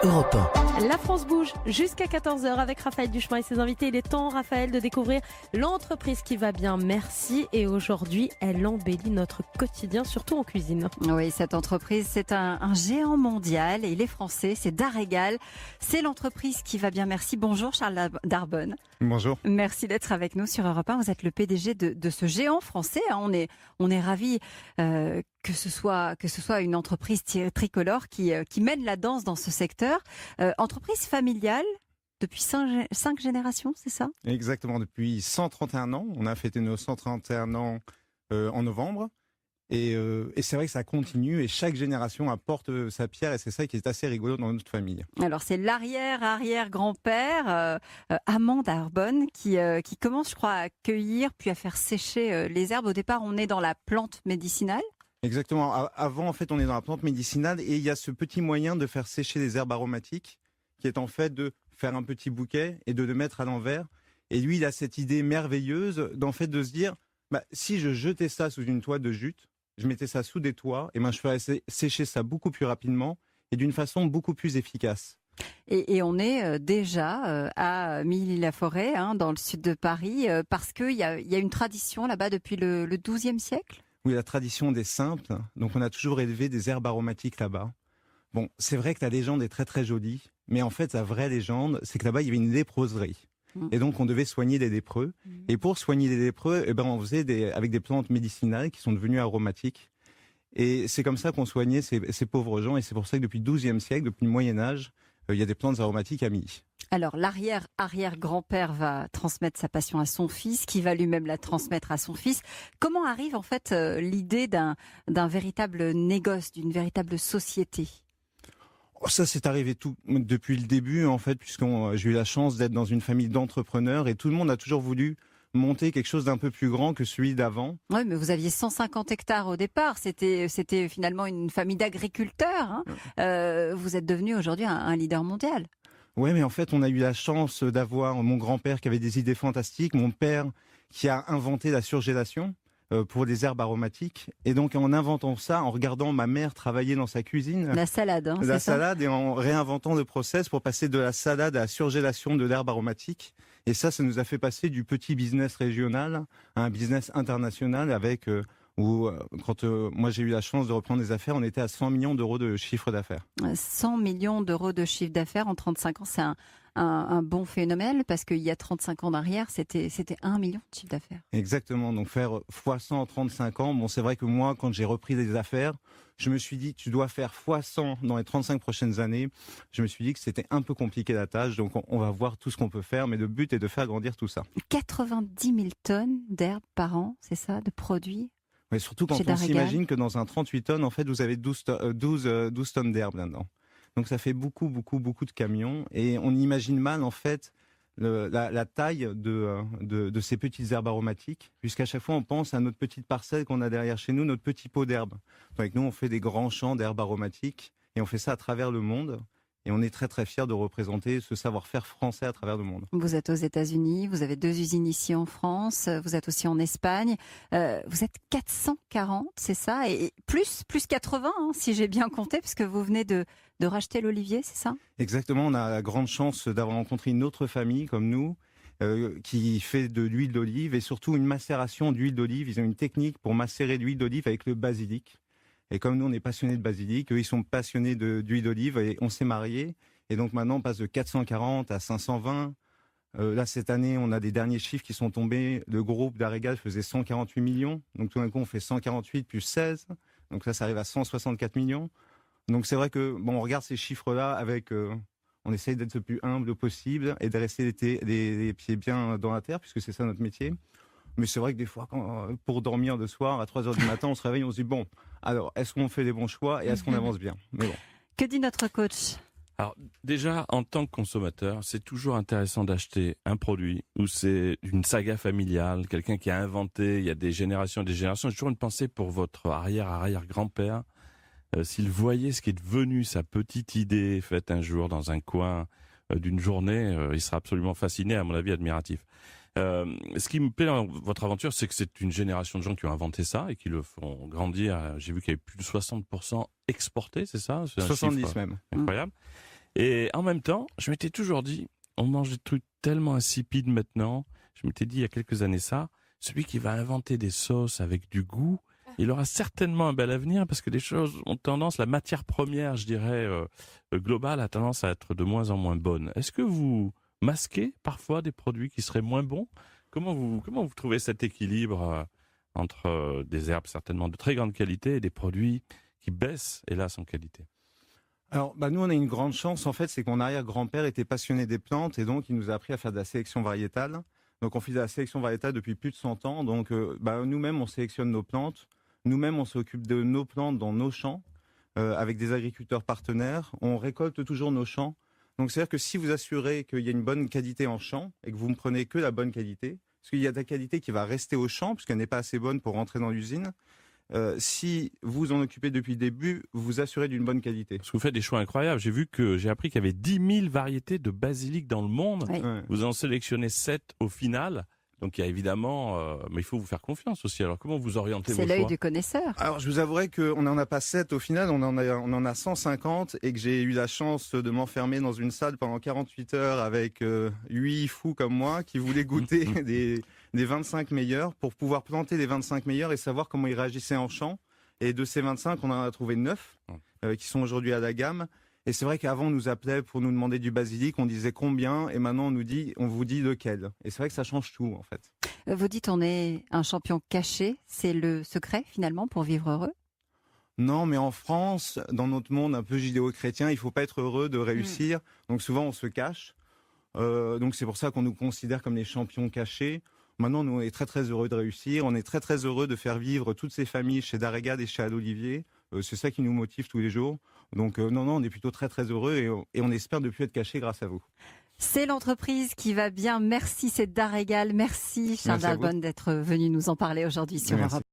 Europe 1. La France bouge jusqu'à 14h avec Raphaël Duchemin et ses invités. Il est temps, Raphaël, de découvrir l'entreprise qui va bien, merci. Et aujourd'hui, elle embellit notre quotidien, surtout en cuisine. Oui, cette entreprise, c'est un géant mondial et il est français, c'est Daregal. C'est l'entreprise qui va bien, merci. Bonjour Charles Darbonne. Bonjour. Merci d'être avec nous sur Europe 1. Vous êtes le PDG de ce géant français. On est ravis que ce soit une entreprise tricolore qui mène la danse dans ce secteur. Entreprise familiale depuis 5 générations, c'est ça ? Exactement, depuis 131 ans. On a fêté nos 131 ans en novembre. Et c'est vrai que ça continue et chaque génération apporte sa pierre et c'est ça qui est assez rigolo dans notre famille. Alors c'est l'arrière-arrière-grand-père Amand Darbonne qui commence, je crois, à cueillir puis à faire sécher les herbes. Au départ, on est dans la plante médicinale. Exactement. Avant, en fait, on est dans la plante médicinale et il y a ce petit moyen de faire sécher les herbes aromatiques qui est en fait de faire un petit bouquet et de le mettre à l'envers. Et lui, il a cette idée merveilleuse d'en fait de se dire, si je jetais ça sous une toile de jute, je mettais ça sous des toits, et je ferais sécher ça beaucoup plus rapidement et d'une façon beaucoup plus efficace. Et on est déjà à Milly-la-Forêt, dans le sud de Paris, parce qu'il y a une tradition là-bas depuis le XIIe siècle. Oui, la tradition des simples. Donc on a toujours élevé des herbes aromatiques là-bas. Bon, c'est vrai que la légende est très très jolie, mais en fait, la vraie légende, c'est que là-bas, il y avait une léproserie. Et donc, on devait soigner les lépreux. Et pour soigner les lépreux, on faisait avec des plantes médicinales qui sont devenues aromatiques. Et c'est comme ça qu'on soignait ces pauvres gens. Et c'est pour ça que depuis le XIIe siècle, depuis le Moyen-Âge, il y a des plantes aromatiques à Milly. Alors, l'arrière-arrière-grand-père va transmettre sa passion à son fils, qui va lui-même la transmettre à son fils. Comment arrive en fait l'idée d'un véritable négoce, d'une véritable société ? Ça, c'est arrivé tout depuis le début, en fait, puisque j'ai eu la chance d'être dans une famille d'entrepreneurs et tout le monde a toujours voulu monter quelque chose d'un peu plus grand que celui d'avant. Oui, mais vous aviez 150 hectares au départ. C'était finalement une famille d'agriculteurs. Vous êtes devenu aujourd'hui un leader mondial. Oui, mais en fait, on a eu la chance d'avoir mon grand-père qui avait des idées fantastiques, mon père qui a inventé la surgélation pour des herbes aromatiques. Et donc, en inventant ça, en regardant ma mère travailler dans sa cuisine... La salade, La salade, et en réinventant le process pour passer de la salade à la surgélation de l'herbe aromatique. Et ça nous a fait passer du petit business régional à un business international avec... quand moi j'ai eu la chance de reprendre des affaires, on était à 100 millions d'euros de chiffre d'affaires. 100 millions d'euros de chiffre d'affaires en 35 ans, c'est un bon phénomène parce qu'il y a 35 ans d'arrière, c'était 1 million de chiffre d'affaires. Exactement, donc faire x100 en 35 ans, c'est vrai que moi quand j'ai repris des affaires, je me suis dit tu dois faire x100 dans les 35 prochaines années. Je me suis dit que c'était un peu compliqué la tâche, donc on va voir tout ce qu'on peut faire, mais le but est de faire grandir tout ça. 90 000 tonnes d'herbes par an, c'est ça, de produits ? Mais surtout quand on s'imagine que dans un 38 tonnes, en fait, vous avez 12 tonnes d'herbe là-dedans. Donc ça fait beaucoup de camions. Et on imagine mal, en fait, la taille de ces petites herbes aromatiques, puisqu'à chaque fois, on pense à notre petite parcelle qu'on a derrière chez nous, notre petit pot d'herbe. Donc nous, on fait des grands champs d'herbes aromatiques et on fait ça à travers le monde. Et on est très très fiers de représenter ce savoir-faire français à travers le monde. Vous êtes aux États-Unis, vous avez 2 usines ici en France, vous êtes aussi en Espagne. Vous êtes 440, c'est ça ? Et plus 80, si j'ai bien compté, puisque vous venez de racheter l'Olivier, c'est ça ? Exactement, on a la grande chance d'avoir rencontré une autre famille comme nous, qui fait de l'huile d'olive et surtout une macération d'huile d'olive. Ils ont une technique pour macérer l'huile d'olive avec le basilic. Et comme nous, on est passionnés de basilic, eux, ils sont passionnés d'huile d'olive et on s'est mariés. Et donc maintenant, on passe de 440 à 520. Là, cette année, on a des derniers chiffres qui sont tombés. Le groupe Daregal faisait 148 millions. Donc tout d'un coup, on fait 148 plus 16. Donc ça arrive à 164 millions. Donc c'est vrai que, on regarde ces chiffres-là avec... on essaye d'être le plus humble possible et de rester les pieds bien dans la terre, puisque c'est ça notre métier. Mais c'est vrai que des fois, pour dormir le soir, à 3h du matin, on se réveille, on se dit, alors, est-ce qu'on fait les bons choix et est-ce qu'on avance bien ? Mais bon. Que dit notre coach ? Alors, déjà, en tant que consommateur, c'est toujours intéressant d'acheter un produit où c'est une saga familiale, quelqu'un qui a inventé, il y a des générations et des générations. J'ai toujours une pensée pour votre arrière-arrière-grand-père. S'il voyait ce qui est devenu sa petite idée faite un jour dans un coin d'une journée, il sera absolument fasciné, à mon avis, admiratif. Ce qui me plaît dans votre aventure, c'est que c'est une génération de gens qui ont inventé ça et qui le font grandir. J'ai vu qu'il y avait plus de 60% exporté, c'est ça ? C'est 70 chiffre même. incroyable. Et en même temps, je m'étais toujours dit, on mange des trucs tellement insipides maintenant. Je m'étais dit il y a quelques années ça, celui qui va inventer des sauces avec du goût, il aura certainement un bel avenir parce que les choses ont tendance, la matière première, je dirais, globale a tendance à être de moins en moins bonne. Est-ce que vous masquez parfois des produits qui seraient moins bons? Comment vous trouvez cet équilibre entre des herbes certainement de très grande qualité et des produits qui baissent, hélas, en qualité? Alors, nous, on a une grande chance, en fait, c'est que mon arrière-grand-père était passionné des plantes et donc il nous a appris à faire de la sélection variétale. Donc, on fait de la sélection variétale depuis plus de 100 ans. Donc, nous-mêmes, on sélectionne nos plantes. Nous-mêmes, on s'occupe de nos plantes dans nos champs avec des agriculteurs partenaires. On récolte toujours nos champs. Donc, c'est-à-dire que si vous assurez qu'il y a une bonne qualité en champ et que vous ne prenez que la bonne qualité, parce qu'il y a de la qualité qui va rester au champ puisqu'elle n'est pas assez bonne pour rentrer dans l'usine, si vous en occupez depuis le début, vous vous assurez d'une bonne qualité. Parce que vous faites des choix incroyables. J'ai appris qu'il y avait 10 000 variétés de basilic dans le monde. Oui. Ouais. Vous en sélectionnez 7 au final. Donc il y a évidemment, mais il faut vous faire confiance aussi. Alors comment vous orientez vos C'est choix? l'œil du connaisseur. Alors, je vous avouerai qu'on n'en a pas 7 au final, on en a 150 et que j'ai eu la chance de m'enfermer dans une salle pendant 48 heures avec 8 fous comme moi qui voulaient goûter des 25 meilleurs pour pouvoir planter les 25 meilleurs et savoir comment ils réagissaient en champ. Et de ces 25, on en a trouvé 9 qui sont aujourd'hui à la gamme. Et c'est vrai qu'avant, on nous appelait pour nous demander du basilic, on disait combien, et maintenant on vous dit lequel. Et c'est vrai que ça change tout, en fait. Vous dites on est un champion caché, c'est le secret finalement pour vivre heureux? Non, mais en France, dans notre monde un peu judéo-chrétien, il faut pas être heureux de réussir. Donc souvent, on se cache. Donc c'est pour ça qu'on nous considère comme les champions cachés. Maintenant, nous, on est très très heureux de réussir. On est très très heureux de faire vivre toutes ces familles chez Darrégade et chez Alolivier. C'est ça qui nous motive tous les jours. Donc non, on est plutôt très très heureux et on espère ne plus être cachés grâce à vous. C'est l'entreprise qui va bien. Merci, c'est Darrégade. Merci Charles Merci à vous. Darbonne d'être venu nous en parler aujourd'hui sur Merci. Europe.